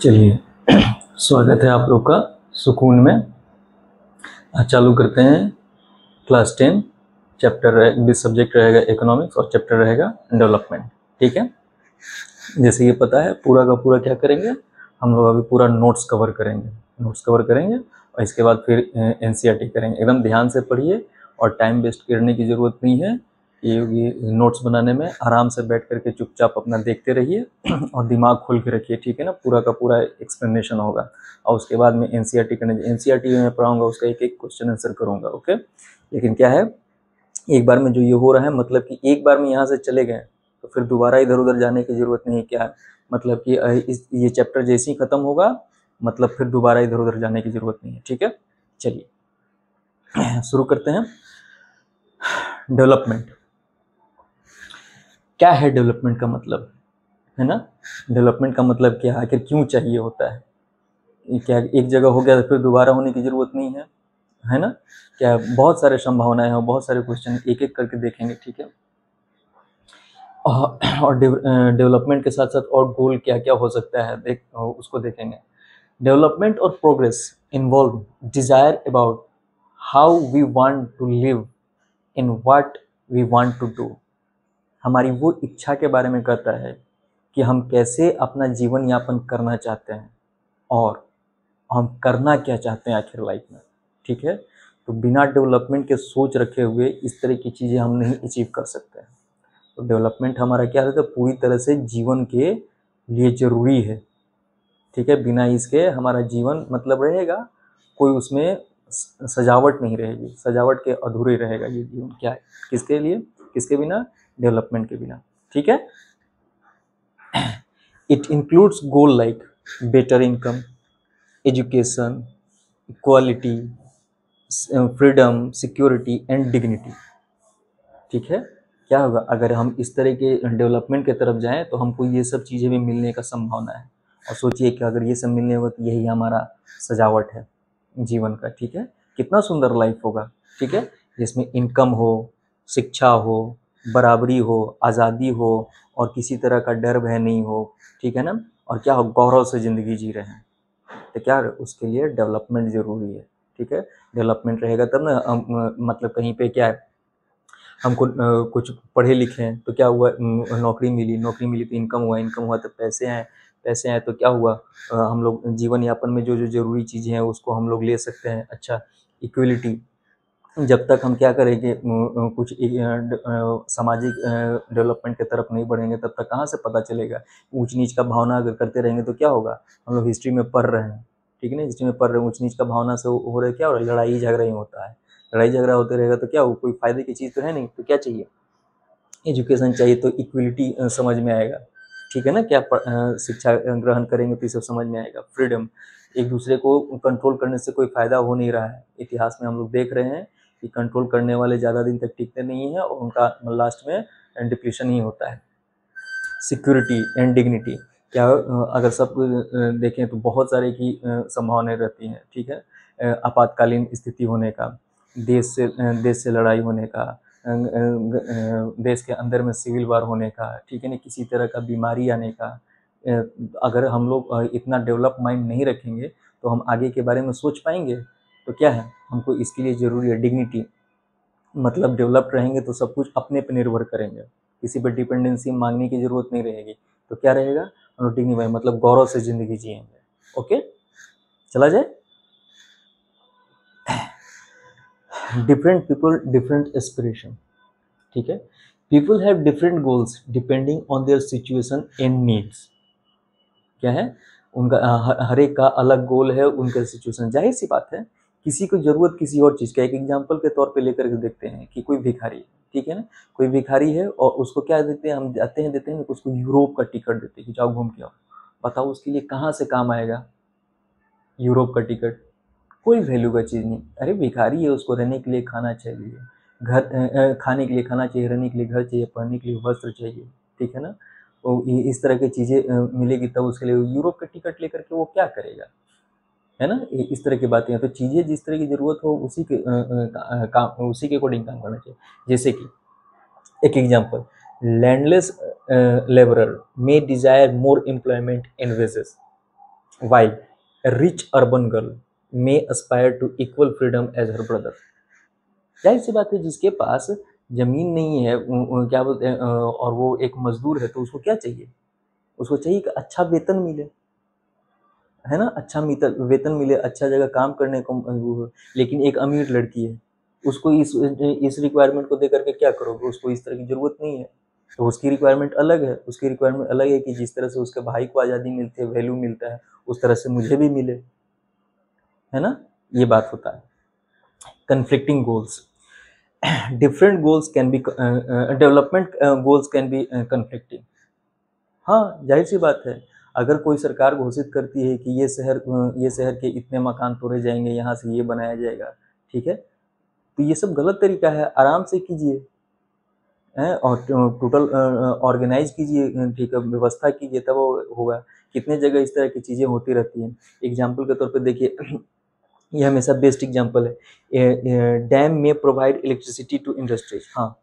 चलिए स्वागत है आप लोग का सुकून में। आज चालू करते हैं क्लास 10 चैप्टर सब्जेक्ट रहेगा इकोनॉमिक्स और चैप्टर रहेगा डेवलपमेंट। ठीक है, जैसे ये पता है पूरा का पूरा क्या करेंगे हम लोग, अभी पूरा नोट्स कवर करेंगे और इसके बाद फिर एनसीईआरटी करेंगे। एकदम ध्यान से पढ़िए और टाइम वेस्ट करने की ज़रूरत नहीं है। ये नोट्स बनाने में आराम से बैठ करके चुपचाप अपना देखते रहिए और दिमाग खोल के रखिए। ठीक है ना, पूरा का पूरा एक्सप्लेनेशन होगा और उसके बाद में एनसीईआरटी एनसीईआरटी में पढ़ाऊंगा, उसका एक एक क्वेश्चन आंसर करूंगा। ओके, लेकिन क्या है, एक बार में जो ये हो रहा है, मतलब कि एक बार में यहाँ से चले गए तो फिर दोबारा इधर उधर जाने की ज़रूरत नहीं है। क्या मतलब कि ये चैप्टर जैसे ही ख़त्म होगा मतलब फिर दोबारा इधर उधर जाने की ज़रूरत नहीं है। ठीक है, चलिए शुरू करते हैं। डेवलपमेंट क्या है? डेवलपमेंट का मतलब है ना, डेवलपमेंट का मतलब क्या है, आखिर क्यों चाहिए होता है? क्या एक जगह हो गया तो फिर दोबारा होने की ज़रूरत नहीं है, है ना? क्या बहुत सारे संभावनाएं हैं और बहुत सारे क्वेश्चन एक एक करके देखेंगे। ठीक है, और डेवलपमेंट के साथ साथ और गोल क्या क्या हो सकता है उसको देखेंगे। डेवलपमेंट और progress involve desire about how we want to live in what we want to do. हमारी वो इच्छा के बारे में कहता है कि हम कैसे अपना जीवन यापन करना चाहते हैं और हम करना क्या चाहते हैं आखिर लाइफ में। ठीक है, तो बिना डेवलपमेंट के सोच रखे हुए इस तरह की चीज़ें हम नहीं अचीव कर सकते हैं। तो डेवलपमेंट हमारा क्या रहता है, पूरी तरह से जीवन के लिए ज़रूरी है। ठीक है, बिना इसके हमारा जीवन मतलब रहेगा कोई उसमें सजावट नहीं रहेगी, सजावट के अधूरे रहेगा ये जीवन। क्या है, किसके लिए, किसके बिना? डेवलपमेंट के बिना। ठीक है, it includes goal like better income, education, equality, freedom, security and dignity. ठीक है, क्या होगा अगर हम इस तरह के डेवलपमेंट की तरफ जाएं तो हमको ये सब चीज़ें भी मिलने का संभावना है। और सोचिए कि अगर ये सब मिलने होगा तो यही हमारा सजावट है जीवन का। ठीक है, कितना सुंदर लाइफ होगा। ठीक है, जिसमें इनकम हो, शिक्षा हो, बराबरी हो, आज़ादी हो और किसी तरह का डर भय नहीं हो। ठीक है ना, और क्या हो, गौरव से ज़िंदगी जी रहे हैं। तो क्या उसके लिए डेवलपमेंट ज़रूरी है। ठीक है, डेवलपमेंट रहेगा तब ना मतलब कहीं पे क्या है, हमको कुछ पढ़े लिखे हैं तो क्या हुआ, नौकरी मिली तो इनकम हुआ तो पैसे आए तो क्या हुआ, हम लोग जीवन यापन में जो जो ज़रूरी चीज़ें हैं उसको हम लोग ले सकते हैं। अच्छा, इक्वलिटी, जब तक हम क्या करेंगे कुछ सामाजिक डेवलपमेंट की तरफ नहीं बढ़ेंगे तब तक कहाँ से पता चलेगा। ऊंच नीच का भावना अगर करते रहेंगे तो क्या होगा, हम लोग हिस्ट्री में पढ़ रहे हैं। ठीक है ना, हिस्ट्री में पढ़ रहे हैं, ऊंच नीच का भावना से हो रहा है, क्या हो रहा है, लड़ाई झगड़ा ही होता है। लड़ाई झगड़ा होते रहेगा तो क्या हो, कोई फायदे की चीज़ तो है नहीं। तो क्या चाहिए, एजुकेशन चाहिए, तो इक्वलिटी समझ में आएगा। ठीक है ना, क्या शिक्षा ग्रहण करेंगे तो ये सब समझ में आएगा। फ्रीडम, एक दूसरे को कंट्रोल करने से कोई फ़ायदा हो नहीं रहा है। इतिहास में हम लोग देख रहे हैं कि कंट्रोल करने वाले ज़्यादा दिन तक टिकते नहीं हैं और उनका लास्ट में डिप्लीशन ही होता है। सिक्योरिटी एंड डिग्निटी, क्या अगर सब देखें तो बहुत सारे की संभावनाएं रहती हैं। ठीक है, आपातकालीन स्थिति होने का, देश से लड़ाई होने का, देश के अंदर में सिविल वार होने का। ठीक है ना, किसी तरह का बीमारी आने का। अगर हम लोग इतना डेवलप माइंड नहीं रखेंगे तो हम आगे के बारे में सोच पाएंगे? तो क्या है, हमको इसके लिए ज़रूरी है डिग्निटी, मतलब डेवलप्ड रहेंगे तो सब कुछ अपने पे निर्भर करेंगे, किसी पर डिपेंडेंसी मांगने की ज़रूरत नहीं रहेगी। तो क्या रहेगा, हम लोग डिग्निफाई मतलब गौरव से ज़िंदगी जिएंगे। ओके, चला जाए। Different people different aspiration. ठीक है, people have different goals depending on their situation and needs. क्या है, उनका हर एक का अलग गोल है, उनका सिचुएशन। जाहिर सी बात है, किसी को ज़रूरत किसी और चीज़ का। एक एग्जांपल के तौर पे लेकर के देखते हैं कि कोई भिखारी है। ठीक है ना, कोई भिखारी है और उसको क्या देते हैं, हम देते हैं उसको यूरोप का टिकट देते हैं कि जाओ घूम के आओ। बताओ उसके लिए कहाँ से काम आएगा यूरोप का टिकट? कोई वैल्यू का चीज़ नहीं। अरे भिखारी है, उसको रहने के लिए खाना चाहिए, खाने के लिए खाना चाहिए, रहने के लिए घर चाहिए, पहनने के लिए वस्त्र चाहिए। ठीक है ना, तो इस तरह की चीज़ें मिलेगी तब उसके लिए यूरोप का टिकट लेकर के वो क्या करेगा, है ना। इस तरह की बातें हैं। तो चीज़ें जिस तरह की ज़रूरत हो उसी के अकॉर्डिंग काम करना चाहिए। जैसे कि एक example, landless labourer may desire more employment in wages. Why rich urban girl may aspire to equal freedom as her brother. जाहिर सी बात है, जिसके पास जमीन नहीं है, क्या बोलते हैं, और वो एक मजदूर है, तो उसको क्या चाहिए? उसको चाहिए कि अच्छा वेतन मिले, है ना, अच्छा वेतन मिले, अच्छा जगह काम करने को लेकिन एक अमीर लड़की है, उसको इस रिक्वायरमेंट को दे करके क्या करोगे? उसको इस तरह की जरूरत नहीं है, तो उसकी रिक्वायरमेंट अलग है। उसकी रिक्वायरमेंट अलग है कि जिस तरह से उसके भाई को आज़ादी मिलती है, वैल्यू मिलता है, उस तरह से मुझे भी मिले, है ना, ये बात होता है। Conflicting goals, different goals can be development goals can be conflicting. हाँ, ज़ाहिर-सी बात है, अगर कोई सरकार घोषित करती है कि ये शहर के इतने मकान तोड़े जाएँगे, यहाँ से ये बनाया जाएगा, ठीक है? तो ये सब गलत तरीका है, आराम से कीजिए, हैं? और टोटल ऑर्गेनाइज़ कीजिए, ठीक है, व्यवस्था कीजिए, तब वो होगा। कितने जगह इस तरह की चीज़ें होती रहती हैं। एग्ज़ाम्पल के तौर पे देखिए, ये हमेशा बेस्ट एग्ज़ाम्पल है। डैम में प्रोवाइड इलेक्ट्रिसिटी टू इंडस्ट्रीज़। हाँ,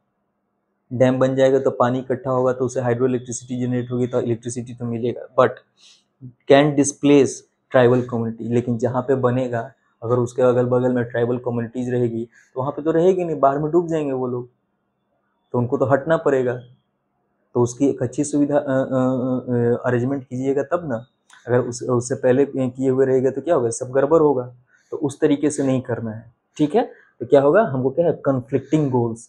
डैम बन जाएगा तो पानी इकट्ठा होगा, तो उससे हाइड्रो इलेक्ट्रिसिटी जनरेट होगी, तो इलेक्ट्रिसिटी तो मिलेगा, but can displace tribal community. लेकिन जहाँ पे बनेगा, अगर उसके अगल बगल में ट्राइबल कम्युनिटीज़ रहेगी, तो वहाँ पे तो रहेगी नहीं, बाढ़ में डूब जाएंगे वो लोग, तो उनको तो हटना पड़ेगा। तो उसकी एक अच्छी सुविधा अरेंजमेंट कीजिएगा तब ना। अगर उससे पहले किए हुए रहेगा तो क्या होगा? सब गड़बड़ होगा। तो उस तरीके से नहीं करना है, ठीक है? तो क्या होगा? हमको क्या है? कन्फ्लिक्टिंग गोल्स,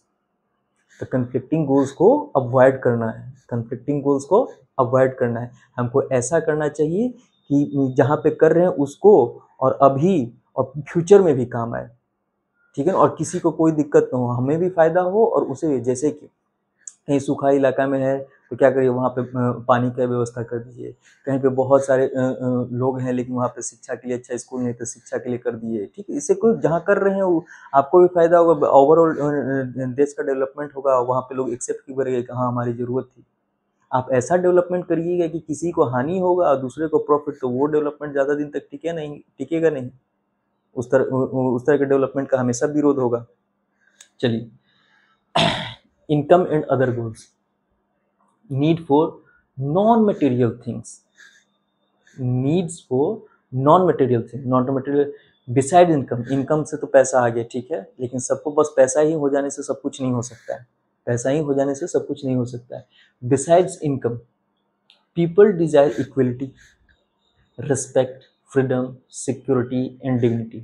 तो कन्फ्लिक्टिंग गोल्स को अवॉइड करना है, कन्फ्लिक्टिंग गोल्स को अवॉइड करना है। हमको ऐसा करना चाहिए कि जहाँ पे कर रहे हैं उसको और अभी और फ्यूचर में भी काम आए, ठीक है ना? और किसी को कोई दिक्कत ना हो, हमें भी फायदा हो और उसे भी। जैसे कि कहीं सूखा इलाका में है, तो क्या करिए, वहाँ पे पानी का व्यवस्था कर दीजिए। कहीं पे बहुत सारे लोग हैं, लेकिन वहाँ पे शिक्षा के लिए अच्छा स्कूल नहीं, तो शिक्षा के लिए कर दिए, ठीक है? इससे कोई जहाँ कर रहे हैं वो आपको भी फायदा होगा, ओवरऑल देश का डेवलपमेंट होगा, वहाँ पे लोग एक्सेप्ट भी करेंगे कि हाँ, हमारी ज़रूरत थी। आप ऐसा डेवलपमेंट करिएगा कि किसी को हानि होगा और दूसरे को प्रॉफिट, तो वो डेवलपमेंट ज़्यादा दिन तक टिकेगा नहीं। उस तरह के डेवलपमेंट का हमेशा विरोध होगा। चलिए, income and other goals, need for non material things, needs for non material thing, non material beside income. Income से तो पैसा आ गया, ठीक है, लेकिन सबको बस पैसा ही हो जाने से सब कुछ नहीं हो सकता है। पैसा ही हो जाने से सब कुछ नहीं हो सकता है। Besides income, people desire equality, respect, freedom, security and dignity,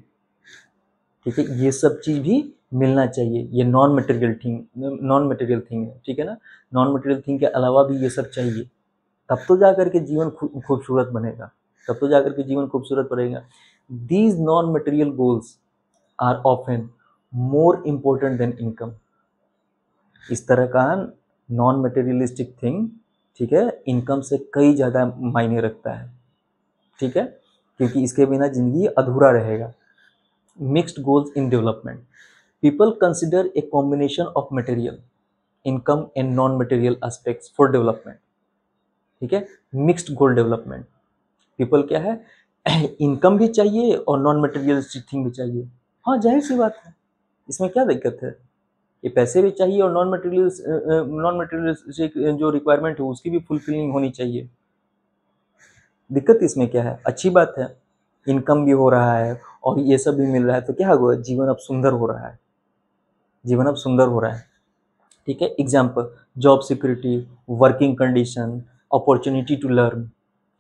ठीक है, ये सब चीज़ भी मिलना चाहिए। ये नॉन मटेरियल थिंग है, ठीक है ना? नॉन मटेरियल थिंग के अलावा भी ये सब चाहिए, तब तो जा करके जीवन खूबसूरत बनेगा, तब तो जा करके जीवन खूबसूरत बनेगा। These non material goals are often more important than income. इस तरह का नॉन मटेरियलिस्टिक थिंग, ठीक है, इनकम से कई ज़्यादा मायने रखता है, ठीक है, क्योंकि इसके बिना ज़िंदगी अधूरा रहेगा। Mixed goals in development, people consider a combination of material income and non-material aspects for development, ठीक है? मिक्स्ड गोल डेवलपमेंट, पीपल क्या है, इनकम भी चाहिए और नॉन मटेरियलिस्टिक थिंग भी चाहिए। हाँ, जाहिर सी बात है, इसमें क्या दिक्कत है? ये पैसे भी चाहिए और नॉन मटेरियलिस्टिक जो रिक्वायरमेंट है उसकी भी फुलफिलिंग होनी चाहिए। दिक्कत इसमें क्या है? अच्छी बात है, इनकम भी हो रहा है और ये सब भी मिल रहा है, तो क्या हुआ? जीवन अब सुंदर हो रहा है, जीवन अब सुंदर हो रहा है, ठीक है? Example, job security, working condition, opportunity to learn,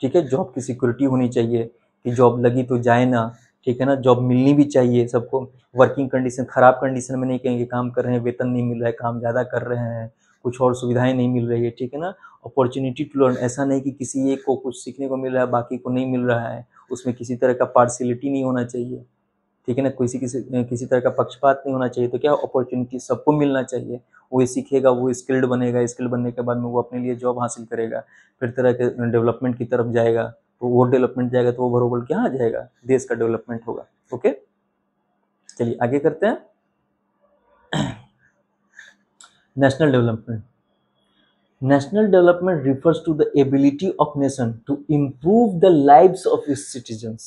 ठीक है? जॉब की सिक्योरिटी होनी चाहिए कि जॉब लगी तो जाए ना, ठीक है ना? जॉब मिलनी भी चाहिए सबको। वर्किंग कंडीशन, खराब कंडीशन में नहीं कहेंगे, काम कर रहे हैं, वेतन नहीं मिल रहा है, काम ज़्यादा कर रहे हैं, कुछ और सुविधाएं नहीं मिल रही है, ठीक है ना? अपॉर्चुनिटी टू लर्न, ऐसा नहीं कि किसी एक को कुछ सीखने को मिल रहा है, बाकी को नहीं मिल रहा है, उसमें किसी तरह का पार्शियलिटी नहीं होना चाहिए, ठीक है ना? किसी तरह का पक्षपात नहीं होना चाहिए। तो क्या अपॉर्चुनिटी सबको मिलना चाहिए, वो सीखेगा, वो स्किल्ड बनेगा, स्किल्ड बनने के बाद में वो अपने लिए जॉब हासिल करेगा, फिर तरह के डेवलपमेंट की तरफ जाएगा, तो वो डेवलपमेंट जाएगा तो वो ओवरऑल क्या जाएगा? देश का डेवलपमेंट होगा। ओके, चलिए आगे करते हैं। National development, national development refers to the ability of nation to improve the lives of its citizens।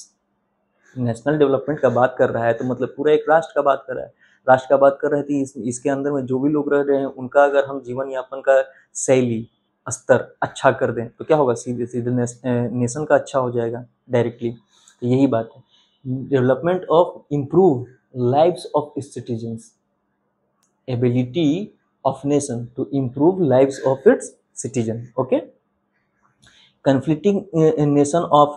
National development का बात कर रहा है तो मतलब पूरा एक राष्ट्र का बात कर रहा है। राष्ट्र का बात कर रहे थे, इसके अंदर में जो भी लोग रह रहे हैं उनका अगर हम जीवन यापन का शैली, स्तर अच्छा कर दें तो क्या होगा, सीधे सीधे नेशन का अच्छा हो जाएगा डायरेक्टली। तो यही बात है, development of improve lives of citizens, ability of nation to improve lives of its citizen. Okay, conflicting nation of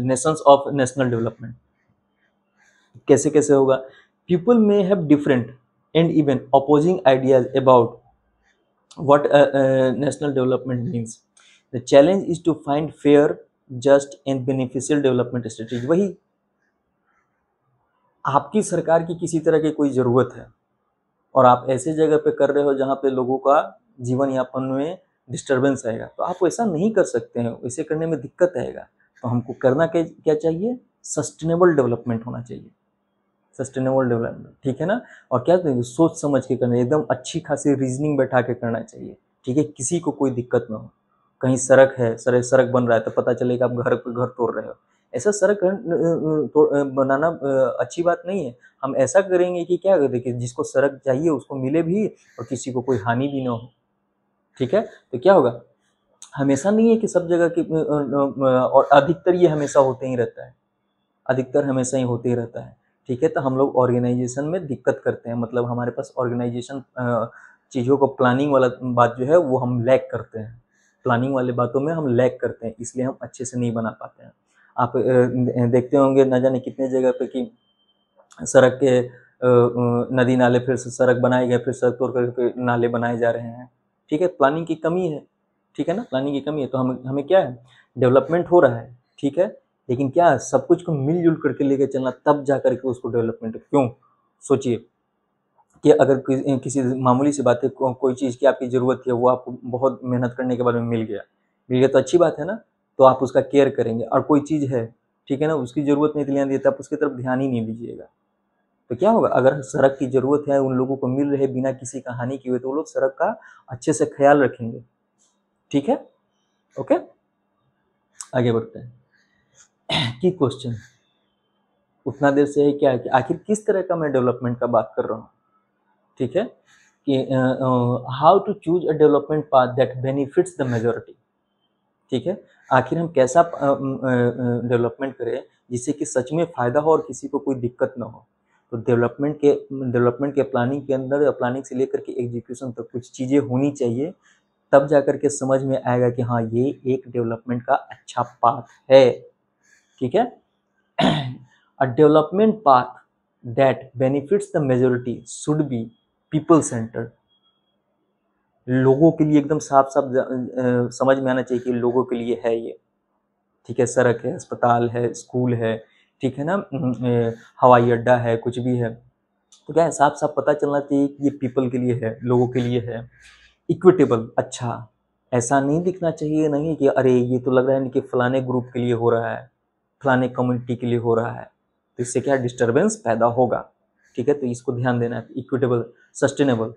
nations of national development, कैसे कैसे होगा, people may have different and even opposing ideas about what national development means. The challenge is to find fair, just and beneficial development strategy। वही, आपकी सरकार की किसी तरह की कोई ज़रूरत है और आप ऐसे जगह पे कर रहे हो जहाँ पे लोगों का जीवन यापन में डिस्टरबेंस आएगा, तो आप वैसा नहीं कर सकते हैं, वैसे करने में दिक्कत आएगा। तो हमको करना क्या चाहिए, सस्टेनेबल डेवलपमेंट होना चाहिए, सस्टेनेबल डेवलपमेंट, ठीक है ना। और क्या चाहिए, सोच समझ के करना, एकदम अच्छी खासी रीजनिंग बैठा के करना चाहिए, ठीक है, किसी को कोई दिक्कत ना हो। कहीं सड़क है, सड़क बन रहा है तो पता चलेगा आप घर पे घर तोड़ रहे हो, ऐसा सड़क बनाना अच्छी बात नहीं है। हम ऐसा करेंगे कि क्या, देखिए जिसको सड़क चाहिए उसको मिले भी और किसी को कोई हानि भी ना हो, ठीक है। तो क्या होगा, हमेशा नहीं है कि सब जगह की और अधिकतर ये हमेशा होते ही रहता है, अधिकतर हमेशा ही होते ही रहता है, ठीक है। तो हम लोग ऑर्गेनाइजेशन में दिक्कत करते हैं, मतलब हमारे पास ऑर्गेनाइजेशन चीज़ों को प्लानिंग वाला बात जो है वो हम लैक करते हैं, प्लानिंग वाले बातों में हम लैक करते हैं, इसलिए हम अच्छे से नहीं बना पाते हैं। आप देखते होंगे न जाने कितने जगह पे कि सड़क के नदी नाले फिर से सड़क बनाए गए, फिर सड़क तोड़ करके नाले बनाए जा रहे हैं, ठीक है, प्लानिंग की कमी है, ठीक है ना, प्लानिंग की कमी है। तो हमें क्या है, डेवलपमेंट हो रहा है, ठीक है, लेकिन क्या सब कुछ को मिलजुल करके लेके चलना, तब जा करके उसको डेवलपमेंट। क्यों, सोचिए कि अगर किसी मामूली सी बात है, कोई चीज़ की आपकी ज़रूरत है, वो आपको बहुत मेहनत करने के बाद में मिल गया तो अच्छी बात है ना, तो आप उसका केयर करेंगे। और कोई चीज़ है, ठीक है ना, उसकी ज़रूरत नहीं ध्यान देता, आप उसकी तरफ ध्यान ही नहीं दीजिएगा, तो क्या होगा, अगर सड़क की ज़रूरत है, उन लोगों को मिल रहे बिना किसी का हानि किए हुए, तो वो लोग सड़क का अच्छे से ख्याल रखेंगे, ठीक है। ओके, आगे बढ़ते हैं की क्वेश्चन उतना देर से है क्या है कि आखिर किस तरह का मैं डेवलपमेंट का बात कर रहा हूँ, ठीक है, कि how to choose a development path that benefits the majority, ठीक है, आखिर हम कैसा डेवलपमेंट करें जिससे कि सच में फ़ायदा हो और किसी को कोई दिक्कत ना हो। तो डेवलपमेंट के प्लानिंग के अंदर, प्लानिंग से लेकर के एग्जीक्यूशन तक कुछ चीज़ें होनी चाहिए, तब जा कर के समझ में आएगा कि हाँ ये एक डेवलपमेंट का अच्छा पाथ है, ठीक है। अ development path that benefits the majority should be people centred, लोगों के लिए एकदम साफ साफ समझ में आना चाहिए कि लोगों के लिए है ये, ठीक है, सड़क है, अस्पताल है, स्कूल है, ठीक है ना, हवाई अड्डा है, कुछ भी है, तो क्या है, साफ साफ पता चलना चाहिए कि ये पीपल के लिए है, लोगों के लिए है। इक्विटेबल, अच्छा, ऐसा नहीं दिखना चाहिए नहीं कि अरे ये तो लग रहा है कि फलाने ग्रुप के लिए हो रहा है, फलाने कम्युनिटी के लिए हो रहा है, तो इससे क्या डिस्टर्बेंस पैदा होगा, ठीक है। तो इसको ध्यान देना है। इक्विटेबल, सस्टेनेबल,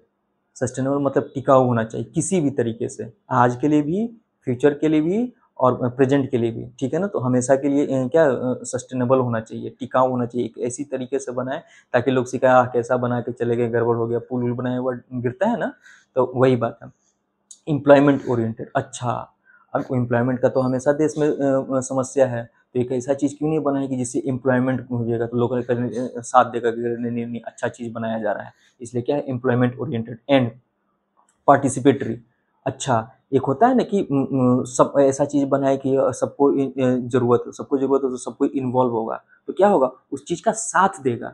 सस्टेनेबल मतलब टिकाऊ होना चाहिए किसी भी तरीके से, आज के लिए भी, फ्यूचर के लिए भी और प्रेजेंट के लिए भी, ठीक है ना। तो हमेशा के लिए क्या सस्टेनेबल होना चाहिए, टिकाऊ होना चाहिए, एक ऐसी तरीके से बनाए ताकि लोग सिखाए कैसा बना के चले गए, गड़बड़ हो गया, पुल उल बनाया हुआ गिरता है ना, तो वही बात है। एम्प्लॉयमेंट ओरिएंटेड, अच्छा, अब एम्प्लॉयमेंट का तो हमेशा देश में समस्या है, तो एक ऐसा चीज़ क्यों नहीं बनाए कि जिससे एम्प्लॉयमेंट हो जाएगा, तो लोग साथ देकर नहीं नहीं नहीं अच्छा चीज़ बनाया जा रहा है, इसलिए क्या है, एम्प्लॉयमेंट ओरिएंटेड एंड पार्टिसिपेटरी। अच्छा, एक होता है ना कि सब ऐसा चीज़ बनाए कि सबको ज़रूरत हो तो सबको इन्वॉल्व होगा, तो क्या होगा, उस चीज़ का साथ देगा।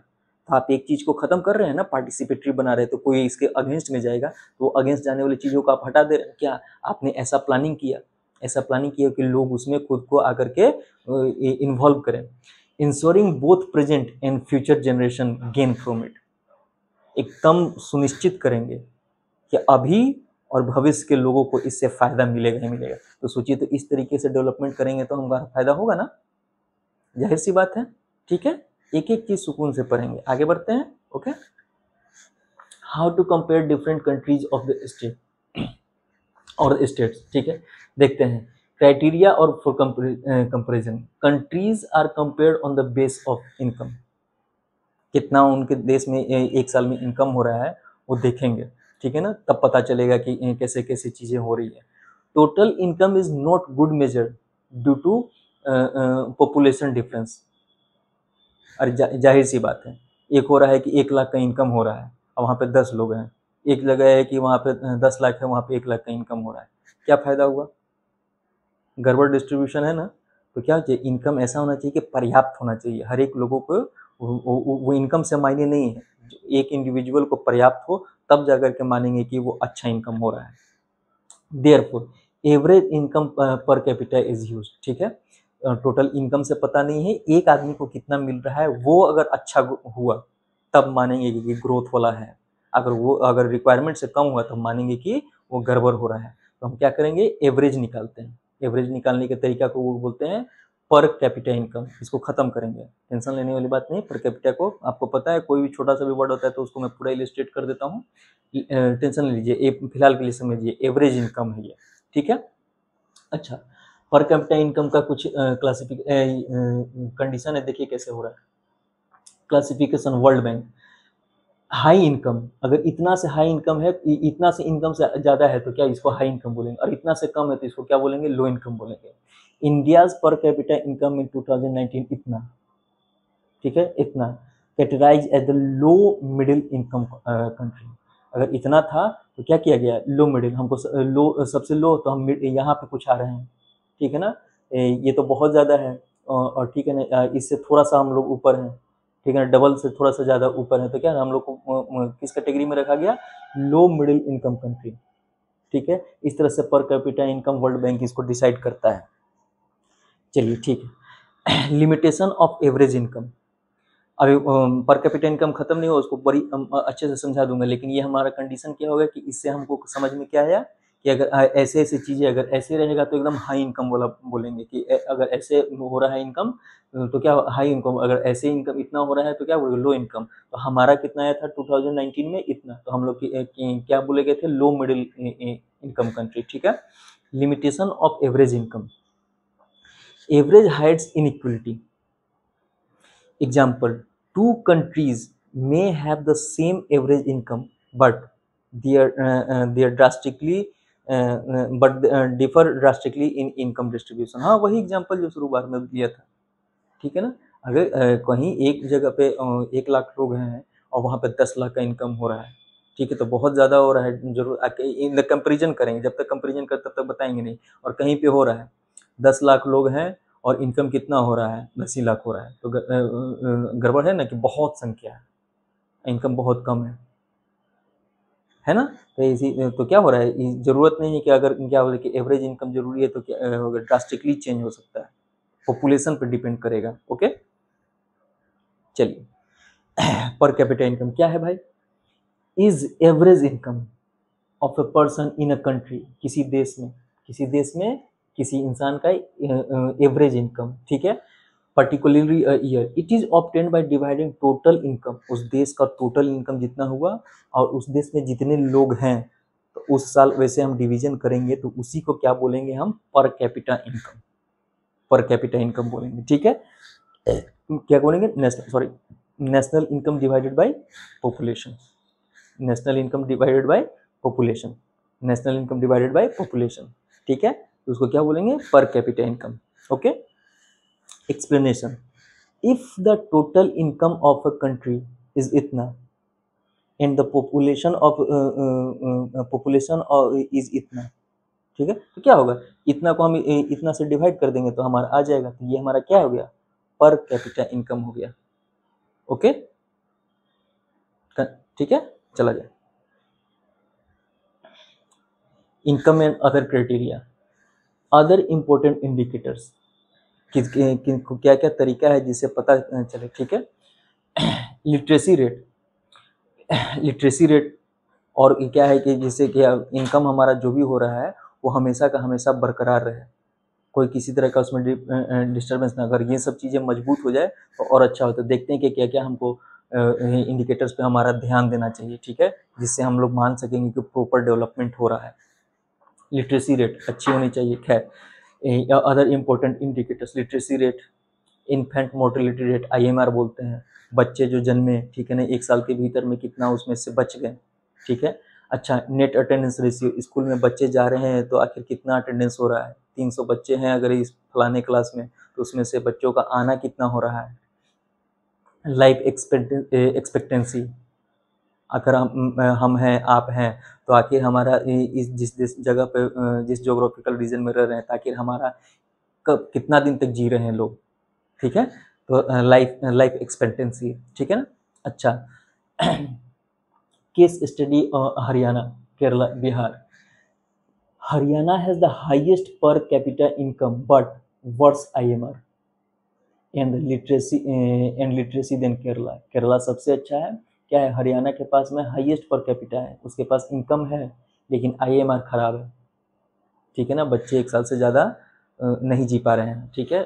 तो आप एक चीज़ को ख़त्म कर रहे हैं ना, पार्टिसिपेटरी बना रहे हैं, तो कोई इसके अगेंस्ट में जाएगा, तो अगेंस्ट जाने वाली चीज़ों को आप हटा दे रहे हैं। क्या आपने ऐसा प्लानिंग किया, ऐसा प्लानिंग किया कि लोग उसमें खुद को आकर के इन्वॉल्व करें। Ensuring both present and future generation gain from it, एकदम सुनिश्चित करेंगे कि अभी और भविष्य के लोगों को इससे फ़ायदा मिलेगा ही मिलेगा। तो सोचिए, तो इस तरीके से डेवलपमेंट करेंगे तो हमारा फ़ायदा होगा ना, जाहिर सी बात है, ठीक है। एक एक चीज़ सुकून से पढ़ेंगे, आगे बढ़ते हैं। Okay, how to compare different countries of the state और स्टेट्स, ठीक है, देखते हैं क्राइटेरिया और for comparison. Countries are compared on the base of income, कितना उनके देश में एक साल में इनकम हो रहा है वो देखेंगे, ठीक है ना, तब पता चलेगा कि कैसे कैसे चीज़ें हो रही है। Total income is not good measure due to population difference. और जाहिर सी बात है, एक हो रहा है कि 1 लाख का इनकम हो रहा है और वहाँ पे 10 लोग हैं, एक जगह है कि वहाँ पे 10 लाख है, वहाँ पे 1 लाख का इनकम हो रहा है, क्या फायदा हुआ? गड़बड़ डिस्ट्रीब्यूशन है ना। तो क्या चाहिए, इनकम ऐसा होना चाहिए कि पर्याप्त होना चाहिए हर एक लोगों को। वो इनकम से मायने नहीं है, एक इंडिविजुअल को पर्याप्त हो तब जाकर के मानेंगे कि वो अच्छा इनकम हो रहा है। Therefore average income per capita is used, ठीक है। टोटल इनकम से पता नहीं है एक आदमी को कितना मिल रहा है, वो अगर अच्छा हुआ तब मानेंगे कि ग्रोथ वाला है। अगर रिक्वायरमेंट से कम हुआ तब मानेंगे कि वो गड़बड़ हो रहा है। तो हम क्या करेंगे, एवरेज निकालते हैं। एवरेज निकालने के तरीका को वो बोलते हैं पर कैपिटा इनकम। इसको खत्म करेंगे, टेंशन लेने वाली बात नहीं। पर कैपिटा को आपको पता है, कोई भी छोटा सा भी वर्ड होता है तो उसको मैं पूरा इलिस्ट्रेट कर देता हूँ। टेंशन ले लीजिए, फिलहाल के लिए समझिए एवरेज इनकम है ये, ठीक है। अच्छा, पर कैपिटा इनकम का कुछ क्लासिफिक कंडीशन है, देखिए कैसे हो रहा है। Classification world bank, high income, अगर इतना से हाई इनकम है, इतना से इनकम से ज़्यादा है तो क्या इसको हाई इनकम बोलेंगे, और इतना से कम है तो इसको क्या बोलेंगे, लो इनकम बोलेंगे। India's per capita income in 2019 इतना, ठीक है, इतना categorise as the low middle income country. अगर इतना था तो क्या किया गया, लो मिडिल, हमको लो सबसे लो तो हम यहाँ पे कुछ आ रहे हैं, ठीक है ना। ये तो बहुत ज़्यादा है, और ठीक है ना, इससे थोड़ा सा हम लोग ऊपर हैं, ठीक है ना, डबल से थोड़ा सा ज़्यादा ऊपर है, तो क्या हम लोग को किस कैटेगरी में रखा गया, लो मिडिल इनकम कंट्री, ठीक है। इस तरह से पर कैपिटा इनकम वर्ल्ड बैंक इसको डिसाइड करता है। चलिए ठीक है। लिमिटेशन ऑफ एवरेज इनकम, अभी पर कैपिटा इनकम खत्म नहीं हो, उसको बड़ी अच्छे से समझा दूंगा, लेकिन ये हमारा कंडीशन क्या होगा कि इससे हमको समझ में क्या आया कि अगर ऐसे ऐसे चीज़ें अगर ऐसे रहेगा तो एकदम हाई इनकम वाला बोलेंगे कि अगर ऐसे हो रहा है इनकम तो क्या हाई इनकम, अगर ऐसे इनकम इतना हो रहा है तो क्या बोलेंगे, लो इनकम। तो हमारा कितना आया था 2019 में, इतना, तो हम लोग क्या बोले गए थे, लो मिडिल इनकम कंट्री, ठीक है। Limitation of average income, average Heights inequality. Example, two countries may have the same average income, but they are drastically differ drastically in income distribution। हाँ, वही एग्जाम्पल जो शुरू बार में दिया था, ठीक है ना। अगर कहीं एक जगह पे 1 लाख लोग हैं और वहाँ पे 10 लाख का इनकम हो रहा है, ठीक है, तो बहुत ज़्यादा हो रहा है, जरूर इन कंपेरिजन करेंगे, जब तक कंपेरिजन कर तब तक बताएंगे नहीं। और कहीं पे हो रहा है 10 लाख लोग हैं और इनकम कितना हो रहा है, 10 ही लाख हो रहा है, तो गड़बड़ है ना, कि बहुत संख्या है, इनकम बहुत कम है ना। तो इसी तो क्या हो रहा है, जरूरत नहीं है कि अगर क्या हो रहा है कि एवरेज इनकम जरूरी है तो क्या ड्रास्टिकली चेंज हो सकता है, पॉपुलेशन पर डिपेंड करेगा। ओके, चलिए। पर कैपिटा इनकम क्या है भाई, is average income of a person in a country, किसी देश में किसी इंसान का एवरेज इनकम, ठीक है, particularly year, it is obtained by dividing total income, उस देश का टोटल इनकम जितना हुआ और उस देश में जितने लोग हैं, तो उस साल वैसे हम डिवीजन करेंगे, तो उसी को क्या बोलेंगे हम, पर कैपिटा इनकम, पर कैपिटा इनकम बोलेंगे, ठीक है। क्या बोलेंगे, national income divided by population, national income divided by population, national income divided by population, ठीक है। तो उसको क्या बोलेंगे, पर capita income. Okay, explanation, if the total income of a country is इतना and the population is इतना, ठीक है, तो क्या होगा, इतना को हम इतना से डिवाइड कर देंगे तो हमारा आ जाएगा, तो ये हमारा क्या हो गया, पर कैपिटा इनकम हो गया। ओके, ठीक है, चला जाए। Income and other criteria, other important indicators, क्या क्या तरीका है जिससे पता चले, ठीक है। लिटरेसी रेट, लिटरेसी रेट, और क्या है कि जिससे कि इनकम हमारा जो भी हो रहा है वो हमेशा का हमेशा बरकरार रहे, कोई किसी तरह का उसमें डिस्टर्बेंस ना। अगर ये सब चीज़ें मजबूत हो जाए तो और अच्छा होता है। देखते हैं कि क्या क्या हमको इंडिकेटर्स पे हमारा ध्यान देना चाहिए, ठीक है, जिससे हम लोग मान सकेंगे कि प्रॉपर डेवलपमेंट हो रहा है। लिटरेसी रेट अच्छी होनी चाहिए। खैर, other important indicators, literacy rate, infant mortality rate, IMR बोलते हैं, बच्चे जो जन्मे, ठीक है ना, 1 साल के भीतर में कितना उसमें से बच गए, ठीक है। अच्छा, नेट अटेंडेंस रेशियो, स्कूल में बच्चे जा रहे हैं तो आखिर कितना अटेंडेंस हो रहा है, 300 बच्चे हैं अगर इस फलाने क्लास में, तो उसमें से बच्चों का आना कितना हो रहा है। लाइफ एक्सपेक्टेंसी, अगर हम हैं, आप हैं, तो आखिर हमारा इस जिस जगह पे जिस जोग्राफिकल रीजन में रह रहे हैं, तो आखिर हमारा कब कितना दिन तक जी रहे हैं लोग, ठीक है। तो लाइफ लाइफ एक्सपेक्टेंसी, ठीक है ना। अच्छा, case study Haryana, Kerala, Bihar. Haryana has the highest per capita income but worse IMR and literacy than Kerala. Kerala सबसे अच्छा है, क्या है, हरियाणा के पास में हाईएस्ट पर कैपिटा है, उसके पास इनकम है, लेकिन IMR खराब है, ठीक है ना। बच्चे 1 साल से ज़्यादा नहीं जी पा रहे हैं, ठीक है।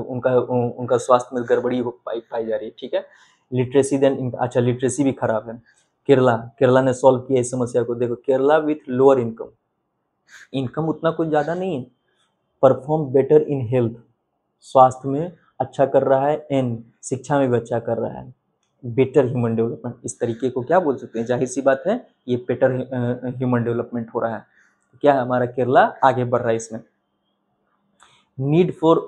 उनका स्वास्थ्य में गड़बड़ी पाई जा रही है, ठीक है। लिटरेसी देन, अच्छा, लिटरेसी भी खराब है। केरला केरला ने सॉल्व किया इस समस्या को, देखो, Kerala with lower income, income उतना कुछ ज़्यादा नहीं है, परफॉर्म बेटर इन हेल्थ, स्वास्थ्य में अच्छा कर रहा है, एंड शिक्षा में भी अच्छा कर रहा है, बेटर ह्यूमन डेवलपमेंट, इस तरीके को क्या बोल सकते हैं, जाहिर सी बात है ये बेटर ह्यूमन डेवलपमेंट हो रहा है। तो क्या है, हमारा केरला आगे बढ़ रहा है इसमें। Need for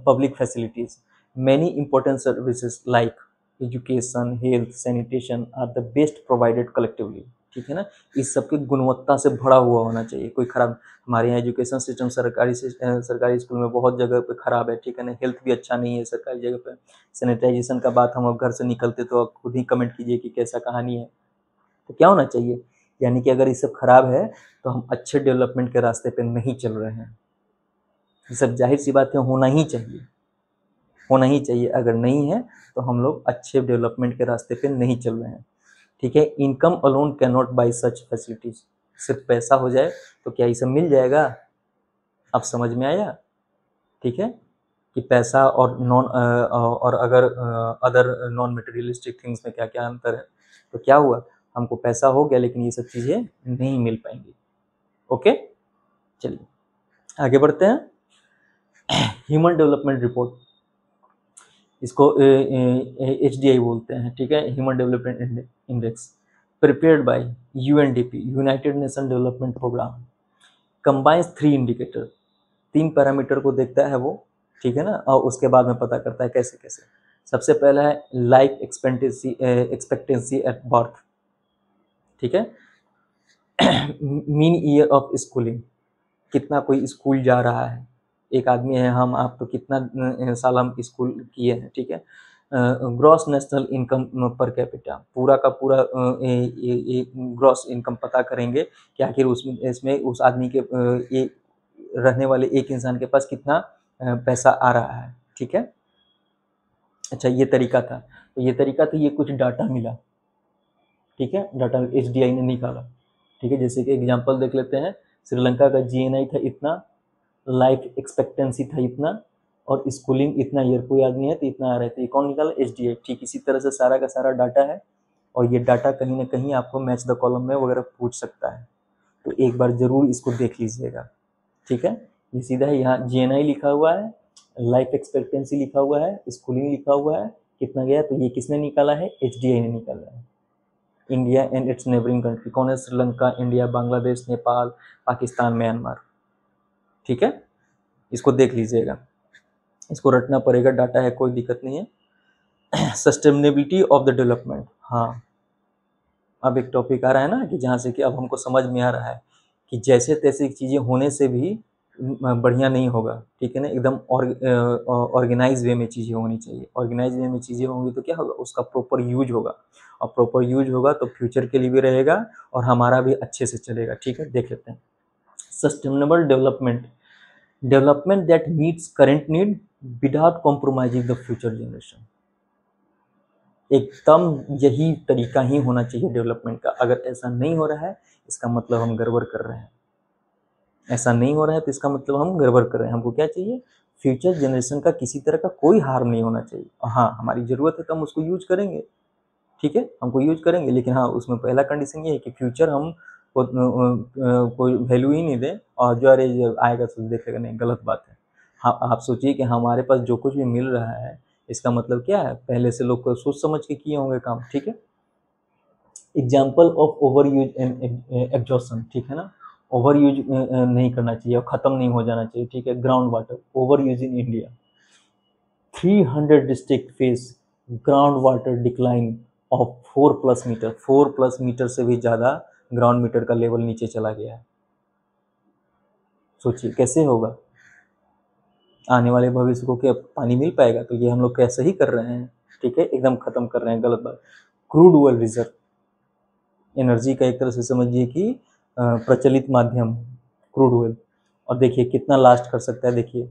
public facilities, many important services like education, health, sanitation are the best provided collectively, ठीक है ना। इस सब की गुणवत्ता से भरा हुआ होना चाहिए, कोई खराब, हमारे यहाँ एजुकेशन सिस्टम सरकारी स्कूल में बहुत जगह पे खराब है, ठीक है ना। हेल्थ भी अच्छा नहीं है सरकारी जगह पे। सैनिटाइजेशन का बात, हम अब घर से निकलते तो आप खुद ही कमेंट कीजिए कि कैसा कहानी है। तो क्या होना चाहिए, यानी कि अगर ये सब खराब है तो हम अच्छे डेवलपमेंट के रास्ते पे नहीं चल रहे हैं। ये सब जाहिर सी बात है, होना ही चाहिए, होना ही चाहिए। अगर नहीं है तो हम लोग अच्छे डेवलपमेंट के रास्ते पे नहीं चल रहे हैं, ठीक है। Income alone can not by such facilities, सिर्फ पैसा हो जाए तो क्या ये सब मिल जाएगा, अब समझ में आया, ठीक है। कि पैसा और और अगर अदर नॉन मटेरियलिस्टिक थिंग्स में क्या क्या अंतर है। तो क्या हुआ, हमको पैसा हो गया लेकिन ये सब चीज़ें नहीं मिल पाएंगी। ओके, चलिए आगे बढ़ते हैं। ह्यूमन डेवलपमेंट रिपोर्ट, इसको HDI बोलते हैं, ठीक है, human development index, prepared by UNDP, United Nation development programme, combines 3 indicator, 3 parameter को देखता है वो, ठीक है ना, और उसके बाद में पता करता है कैसे कैसे। सबसे पहला है लाइफ एक्सपेक्टेंसी एट बर्थ, ठीक है। मीन ईयर ऑफ स्कूलिंग, कितना कोई स्कूल जा रहा है, एक आदमी है, हम आप, तो कितना साल हम स्कूल किए हैं, ठीक है। Gross national income per capita, पूरा का पूरा ग्रॉस इनकम पता करेंगे कि आखिर उसमें इसमें उस आदमी के रहने वाले एक इंसान के पास कितना पैसा आ रहा है, ठीक है। अच्छा, ये तरीका था, तो ये तरीका था, ये कुछ डाटा मिला, ठीक है, डाटा HDI ने निकाला, ठीक है। जैसे कि एग्जांपल देख लेते हैं, श्रीलंका का GNI था इतना, लाइफ एक्सपेक्टेंसी था इतना, और स्कूलिंग इतना ईयर, कोई आदमी है तो इतना आ रहे थे, कौन निकाला, HDI, ठीक इसी तरह से सारा का सारा डाटा है। और ये डाटा कहीं ना कहीं आपको मैच द कॉलम में वगैरह पूछ सकता है, तो एक बार जरूर इसको देख लीजिएगा, ठीक है। ये सीधा है, यहाँ GNI लिखा हुआ है, लाइफ एक्सपेक्टेंसी लिखा हुआ है, स्कूलिंग लिखा हुआ है, कितना गया, तो ये किसने निकाला है, HDI ने निकाला है। India and it's neighbouring country, कौन है, श्रीलंका, इंडिया, बांग्लादेश, नेपाल, पाकिस्तान, म्यांमार, ठीक है। इसको देख लीजिएगा, इसको रटना पड़ेगा, डाटा है, कोई दिक्कत नहीं है। सस्टेनेबिलिटी ऑफ द डेवलपमेंट, हाँ, अब एक टॉपिक आ रहा है ना कि जहाँ से कि अब हमको समझ में आ रहा है कि जैसे तैसे चीज़ें होने से भी बढ़िया नहीं होगा, ठीक है ना। एकदम ऑर्गेनाइज वे में चीज़ें होनी चाहिए, ऑर्गेनाइज वे में चीज़ें होंगी तो क्या होगा, उसका प्रॉपर यूज होगा, और प्रॉपर यूज होगा तो फ्यूचर के लिए भी रहेगा और हमारा भी अच्छे से चलेगा, ठीक है। देख लेते हैं, sustainable development, development that meets current need without compromising the future generation, एकदम यही तरीका ही होना चाहिए डेवलपमेंट का। अगर ऐसा नहीं हो रहा है इसका मतलब हम गड़बड़ कर रहे हैं, ऐसा नहीं हो रहा है तो इसका मतलब हम गड़बड़ कर रहे हैं। हमको क्या चाहिए, फ्यूचर जनरेशन का किसी तरह का कोई हार्म नहीं होना चाहिए, और हाँ, हमारी ज़रूरत है तो हम उसको यूज करेंगे, ठीक है, हमको यूज करेंगे, लेकिन हाँ, उसमें पहला कंडीशन ये है कि फ्यूचर हम कोई वैल्यू ही नहीं दें, और जो अरे जो आएगा तो देखेगा नहीं, गलत बात है। हाँ, आप सोचिए कि हमारे पास जो कुछ भी मिल रहा है, इसका मतलब क्या है, पहले से लोग को सोच समझ के किए होंगे काम, ठीक है। Example of over use and exhaustion, ठीक है ना, ओवर यूज नहीं करना चाहिए और ख़त्म नहीं हो जाना चाहिए, ठीक है। Ground water over use in India, 300 district face ground water decline of 4+ metre, 4+ metre से भी ज़्यादा ग्राउंड मीटर का लेवल नीचे चला गया है। सोचिए कैसे होगा, आने वाले भविष्य को क्या पानी मिल पाएगा? तो ये हम लोग कैसे ही कर रहे हैं, ठीक है, एकदम ख़त्म कर रहे हैं, गलत बात। क्रूड ऑयल रिजर्व, एनर्जी का एक तरह से समझिए कि प्रचलित माध्यम क्रूड ऑयल, और देखिए कितना लास्ट कर सकता है। देखिए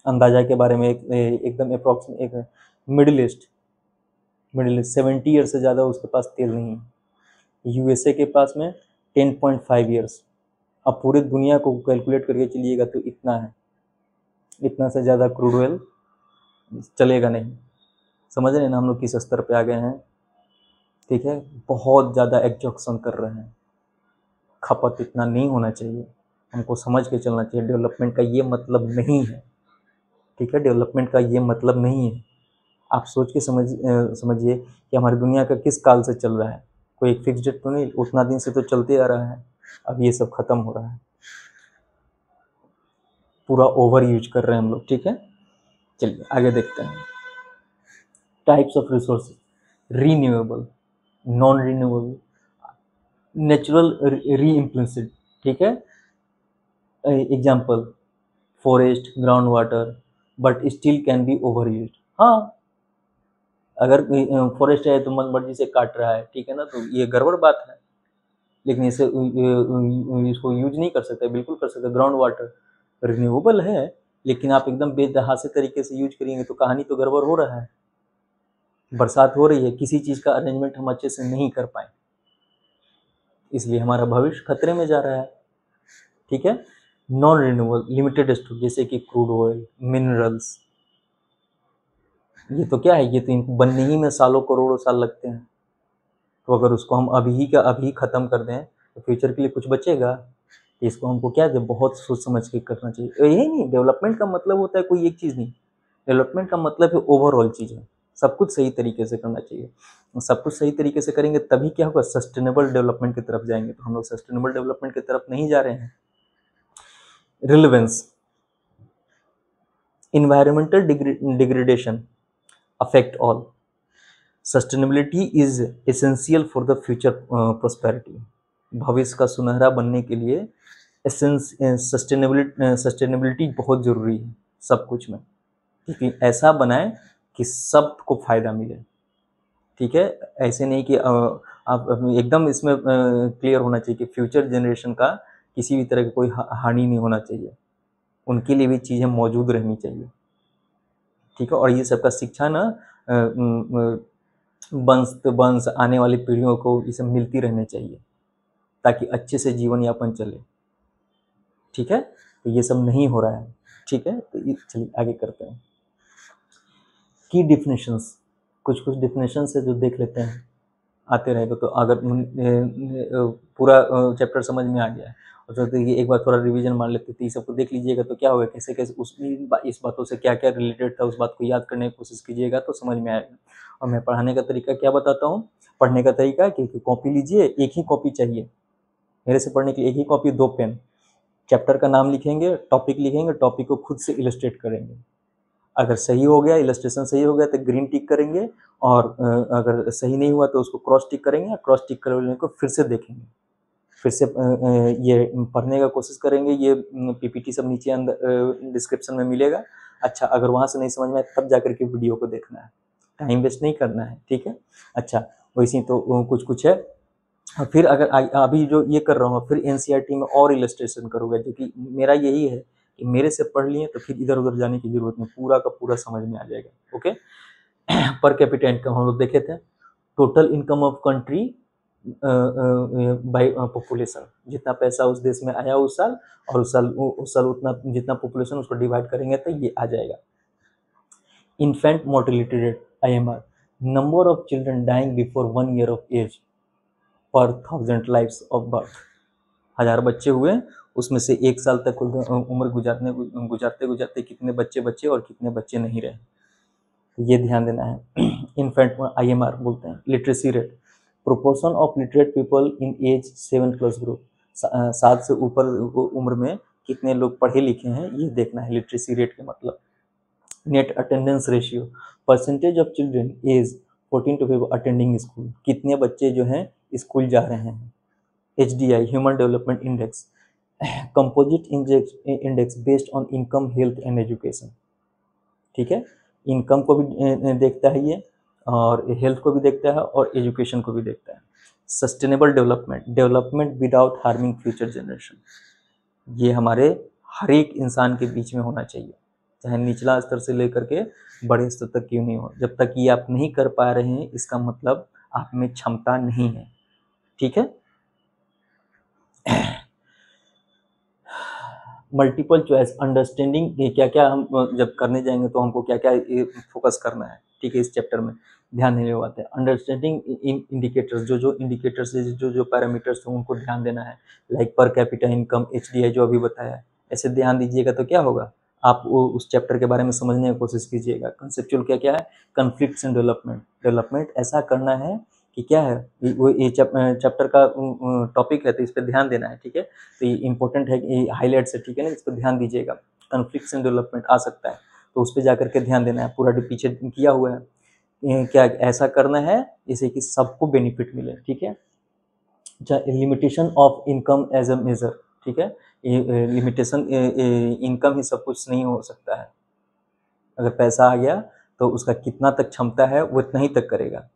अंदाजा के बारे में एकदम अप्रॉक्सीमेट एक मिडिल ईस्ट 70 ईयर से ज़्यादा उसके पास तेल नहीं है। यूएसए के पास में 10.5 ईयर्स। अब पूरे दुनिया को कैलकुलेट करके चलिएगा तो इतना है, इतना से ज़्यादा क्रूड ऑयल चलेगा नहीं। समझ रहे हैं ना हम लोग किस स्तर पे आ गए हैं, ठीक है। बहुत ज़्यादा एग्जॉक्शन कर रहे हैं, खपत इतना नहीं होना चाहिए, हमको समझ के चलना चाहिए। डेवलपमेंट का ये मतलब नहीं है, ठीक है, डेवलपमेंट का ये मतलब नहीं है। आप सोच के समझिए कि हमारी दुनिया का किस काल से चल रहा है, कोई एक फिक्स डेट तो नहीं, उतना दिन से तो चलते आ रहा है, अब ये सब खत्म हो रहा है, पूरा ओवर यूज कर रहे हैं हम लोग, ठीक है। चलिए आगे देखते हैं। Types of resources, renewable, non renewable, natural, री इम्प्लिसिट, ठीक है। Example forest, ground water, but still can be over use. हाँ, अगर फॉरेस्ट है तो मन मर्जी से काट रहा है, ठीक है ना, तो ये गड़बड़ बात है, लेकिन इसे इसको यूज नहीं कर सकते, बिल्कुल कर सकते। ग्राउंड वाटर रिन्यूएबल है, लेकिन आप एकदम बेतहासे तरीके से यूज करेंगे तो कहानी तो गड़बड़ हो रहा है। बरसात हो रही है, किसी चीज़ का अरेंजमेंट हम अच्छे से नहीं कर पाए, इसलिए हमारा भविष्य खतरे में जा रहा है, ठीक है। नॉन रिन्यूएबल, लिमिटेड स्टोरेज, जैसे कि क्रूड ऑयल, मिनरल्स, ये तो क्या है, ये तो इनको बनने ही में सालों करोड़ों साल लगते हैं। तो अगर उसको हम अभी का अभी ख़त्म कर दें तो फ्यूचर के लिए कुछ बचेगा? इसको हमको क्या है, बहुत सोच समझ के करना चाहिए। यही नहीं, डेवलपमेंट का मतलब होता है कोई एक चीज़ नहीं, डेवलपमेंट का मतलब है ओवरऑल चीज़ें, सब कुछ सही तरीके से करना चाहिए। सब कुछ सही तरीके से करेंगे तभी क्या होगा, सस्टेनेबल डेवलपमेंट की तरफ जाएंगे। तो हम लोग सस्टेनेबल डेवलपमेंट की तरफ नहीं जा रहे हैं। Relevance, environmental degradation affect all, sustainability is essential for the future prosperity. भविष्य का सुनहरा बनने के लिए सस्टेनेबिलिटी बहुत ज़रूरी है सब कुछ में, क्योंकि ऐसा बनाए कि सबको फ़ायदा मिले, ठीक है। ऐसे नहीं कि आप एकदम इसमें क्लियर होना चाहिए कि फ्यूचर जनरेशन का किसी भी तरह का कोई हानि नहीं होना चाहिए, उनके लिए भी चीज़ें मौजूद रहनी चाहिए, ठीक है। और ये सबका शिक्षा ना वंश तो वंश आने वाली पीढ़ियों को ये सब मिलती रहनी चाहिए, ताकि अच्छे से जीवन यापन चले, ठीक है। तो ये सब नहीं हो रहा है, ठीक है। तो चलिए आगे करते हैं। की डिफिनेशंस, कुछ कुछ डिफिनेशंस है जो देख लेते हैं, आते रहेगा। तो अगर पूरा चैप्टर समझ में आ गया है और सोचते हैं कि एक बार थोड़ा रिवीजन मार लेते, तो ये सबको देख लीजिएगा तो क्या होगा, कैसे कैसे इस बातों से क्या क्या रिलेटेड था, उस बात को याद करने की कोशिश कीजिएगा तो समझ में आएगा। और मैं पढ़ाने का तरीका क्या बताता हूँ, पढ़ने का तरीका कि कॉपी लीजिए, एक ही कॉपी चाहिए मेरे से पढ़ने के लिए, एक ही कॉपी, 2 पेन, चैप्टर का नाम लिखेंगे, टॉपिक लिखेंगे, टॉपिक को खुद से इलस्ट्रेट करेंगे। अगर सही हो गया, इलस्ट्रेशन सही हो गया तो ग्रीन टिक करेंगे, और अगर सही नहीं हुआ तो उसको क्रॉस टिक करेंगे, क्रॉस टिक करने को फिर से देखेंगे, फिर से ये पढ़ने का कोशिश करेंगे। ये पीपीटी सब नीचे अंदर डिस्क्रिप्शन में मिलेगा। अच्छा, अगर वहाँ से नहीं समझ में आए तब जाकर के वीडियो को देखना है, टाइम वेस्ट नहीं करना है, ठीक है। अच्छा, वैसे तो कुछ कुछ है। फिर अगर अभी जो ये कर रहा हूँ, फिर एनसीईआरटी में और इलस्ट्रेशन करूँगा, जो कि मेरा यही है कि मेरे से पढ़ लिए तो फिर इधर उधर जाने की जरूरत नहीं, पूरा का पूरा समझ में आ जाएगा, ओके। पर कैपिटा इनकम हम लोग देखे थे, total income of country by population, जितना पैसा उस देश में आया उस साल, और उस साल उतना जितना पॉपुलेशन उसको डिवाइड करेंगे तो ये आ जाएगा। Infant mortality rate, IMR, number of children dying before 1 year of age per 1000 lives of birth. 1000 बच्चे हुए, उसमें से 1 साल तक उम्र गुजारते गुजारते कितने बच्चे बचे और कितने बच्चे नहीं रहे, ये ध्यान देना है। इन्फेंट IMR बोलते हैं। Literacy rate, proportion of literate people in age 7+ group, 7 से ऊपर उम्र में कितने लोग पढ़े लिखे हैं ये देखना है, लिटरेसी रेट के मतलब। Net attendance ratio, percentage of children age 14 to 15 attending school, कितने बच्चे जो हैं स्कूल जा रहे हैं। HDI human development index, composite index based on income, health and education, ठीक है, इनकम को भी देखता है ये, और हेल्थ को भी देखता है, और एजुकेशन को भी देखता है। Sustainable development, development without harming future generation, ये हमारे हर एक इंसान के बीच में होना चाहिए, चाहे निचला स्तर से लेकर के बड़े स्तर तक क्यों नहीं हो। जब तक ये आप नहीं कर पा रहे हैं इसका मतलब आप में क्षमता नहीं है, ठीक है। मल्टीपल चॉइस अंडरस्टैंडिंग, क्या क्या हम जब करने जाएंगे तो हमको क्या क्या फोकस करना है, ठीक है, इस चैप्टर में ध्यान देने वाले हैं। अंडरस्टैंडिंग इन इंडिकेटर्स, जो इंडिकेटर्स जो पैरामीटर्स हैं उनको ध्यान देना है, लाइक पर कैपिटा इनकम, HDI जो अभी बताया है, ऐसे ध्यान दीजिएगा तो क्या होगा, आप उस चैप्टर के बारे में समझने की कोशिश कीजिएगा। कंसेप्चुअल क्या क्या है, कन्फ्लिक्ट्स इन डेवलपमेंट, डेवलपमेंट ऐसा करना है कि क्या है, वो ये चैप्टर का टॉपिक है तो इस पर ध्यान देना है, ठीक है, तो ये इंपॉर्टेंट है कि हाईलाइट से, ठीक है ना, इस पर ध्यान दीजिएगा। कन्फ्लिक्ट्स इन डेवलपमेंट आ सकता है तो उस पर जा करके ध्यान देना है, पूरा पीछे किया हुआ है, क्या ऐसा करना है जिससे कि सबको बेनिफिट मिले, ठीक है। Limitation of income as a measure, ठीक है, लिमिटेशन, इनकम ही सब कुछ नहीं हो सकता है, अगर पैसा आ गया तो उसका कितना तक क्षमता है वो इतना ही तक करेगा,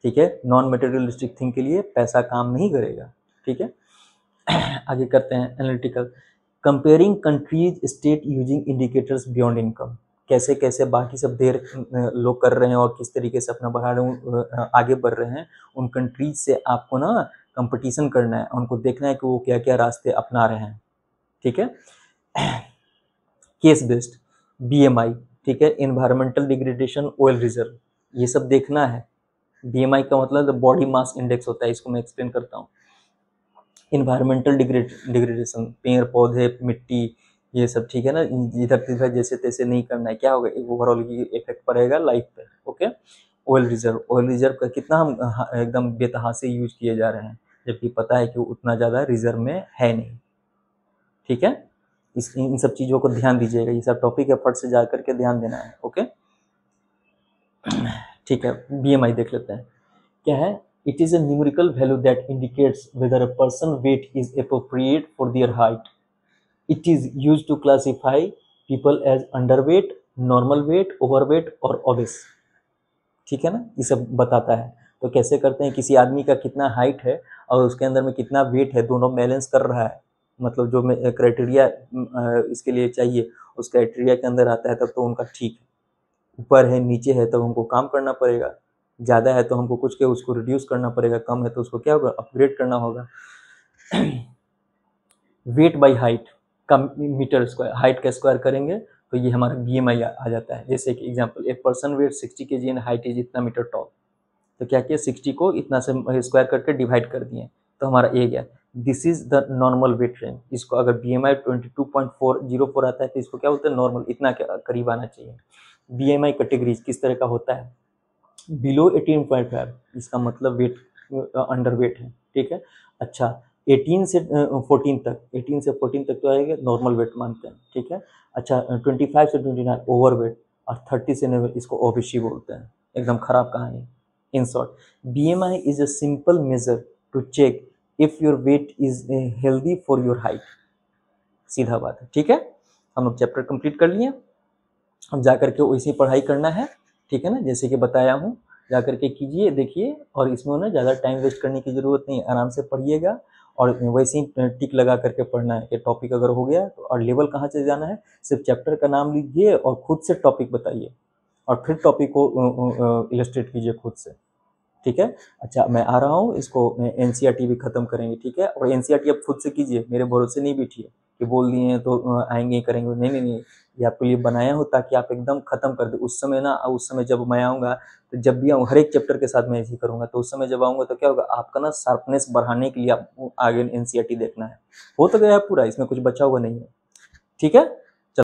ठीक है। नॉन मटेरियलिस्टिक थिंग के लिए पैसा काम नहीं करेगा, ठीक है। आगे करते हैं analytical, comparing countries state using indicators beyond income, कैसे कैसे बाकी सब देर लोग कर रहे हैं और किस तरीके से अपना बढ़ा रहे हैं, आगे बढ़ रहे हैं, उन कंट्रीज से आपको ना कंपटीशन करना है, उनको देखना है कि वो क्या क्या रास्ते अपना रहे हैं, ठीक है। केस बेस्ड BMI, ठीक है, इन्वायरमेंटल डिग्रेडेशन, ऑयल रिजर्व, ये सब देखना है। BMI का मतलब बॉडी मास इंडेक्स होता है, इसको मैं एक्सप्लेन करता हूँ। इन्वायरमेंटल डिग्रेडेशन, पेड़ पौधे मिट्टी ये सब, ठीक है ना, इधर तिधर जैसे तैसे नहीं करना है, क्या होगा, ओवरऑल इफेक्ट पड़ेगा लाइफ पे, okay. Oil reserve, oil reserve का कितना हम एकदम बेतहाशे यूज किए जा रहे हैं, जबकि पता है कि उतना ज़्यादा रिजर्व में है नहीं, ठीक है। इन सब चीज़ों को ध्यान दीजिएगा, ये सब टॉपिक है, फट से जा करके ध्यान देना है, ओके। ठीक है, BMI देख लेते हैं, क्या है, it is a numerical value that indicates whether a person weight is appropriate for their height. It is used to classify people as underweight, normal weight, overweight और obese, ठीक है ना, ये सब बताता है। तो कैसे करते हैं, किसी आदमी का कितना हाइट है और उसके अंदर में कितना वेट है, दोनों बैलेंस कर रहा है, मतलब जो क्राइटेरिया इसके लिए चाहिए उस क्राइटेरिया के अंदर आता है तब तो उनका ठीक है। ऊपर है नीचे है तो हमको काम करना पड़ेगा, ज़्यादा है तो हमको कुछ के उसको रिड्यूस करना पड़ेगा, कम है तो उसको क्या होगा, अपग्रेड करना होगा। वेट बाय हाइट का मीटर स्क्वायर, हाइट का स्क्वायर करेंगे तो ये हमारा BMI आ जाता है। जैसे कि एग्जांपल, एक person weight 60 kg and height is इतना मीटर टॉल, तो क्या किया, 60 को इतना से स्क्वायर करके डिवाइड कर दिए तो हमारा ए गया। This is the normal weight range, इसको अगर BMI 22.404 आता है तो इसको क्या बोलते हैं, नॉर्मल, इतना करीब आना चाहिए। BMI कैटेगरीज किस तरह का होता है, बिलो 18.5, इसका मतलब वेट अंडर वेट है, ठीक है। अच्छा 18 से 14 तक, 18 से 14 तक तो आएगा नॉर्मल वेट मानते हैं, ठीक है। अच्छा 25 से 29 ओवर वेट, और 30 से 9 इसको ओबेसी बोलते हैं, एकदम खराब कहानी। In short, BMI is a simple measure to check if your weight is healthy for your height, सीधा बात है, ठीक है। हम लोग चैप्टर कंप्लीट कर लिए, अब जा करके वैसे पढ़ाई करना है, ठीक है ना, जैसे कि बताया हूँ, जा करके कीजिए, देखिए, और इसमें ना ज़्यादा टाइम वेस्ट करने की ज़रूरत नहीं, आराम से पढ़िएगा और वैसे ही टिक लगा करके पढ़ना है कि टॉपिक अगर हो गया तो। और लेवल कहाँ से जाना है, सिर्फ चैप्टर का नाम लीजिए और खुद से टॉपिक बताइए और फिर टॉपिक को इलस्ट्रेट कीजिए खुद से, ठीक है। अच्छा मैं आ रहा हूँ, इसको NCERT भी ख़त्म करेंगे, ठीक है, और NCERT आप खुद से कीजिए, मेरे भरोसे नहीं बैठिए कि बोल दिए हैं तो आएंगे करेंगे, नहीं नहीं नहीं, ये आपके लिए बनाया हो ताकि आप एकदम ख़त्म कर दे। उस समय ना, उस समय जब मैं आऊँगा तो जब भी आऊँ हर एक चैप्टर के साथ मैं ऐसे ही करूँगा, तो उस समय जब आऊँगा तो क्या होगा, आपका ना शार्पनेस बढ़ाने के लिए आपको आगे NCERT देखना है। हो तो गया पूरा, इसमें कुछ बचा हुआ नहीं है, ठीक है।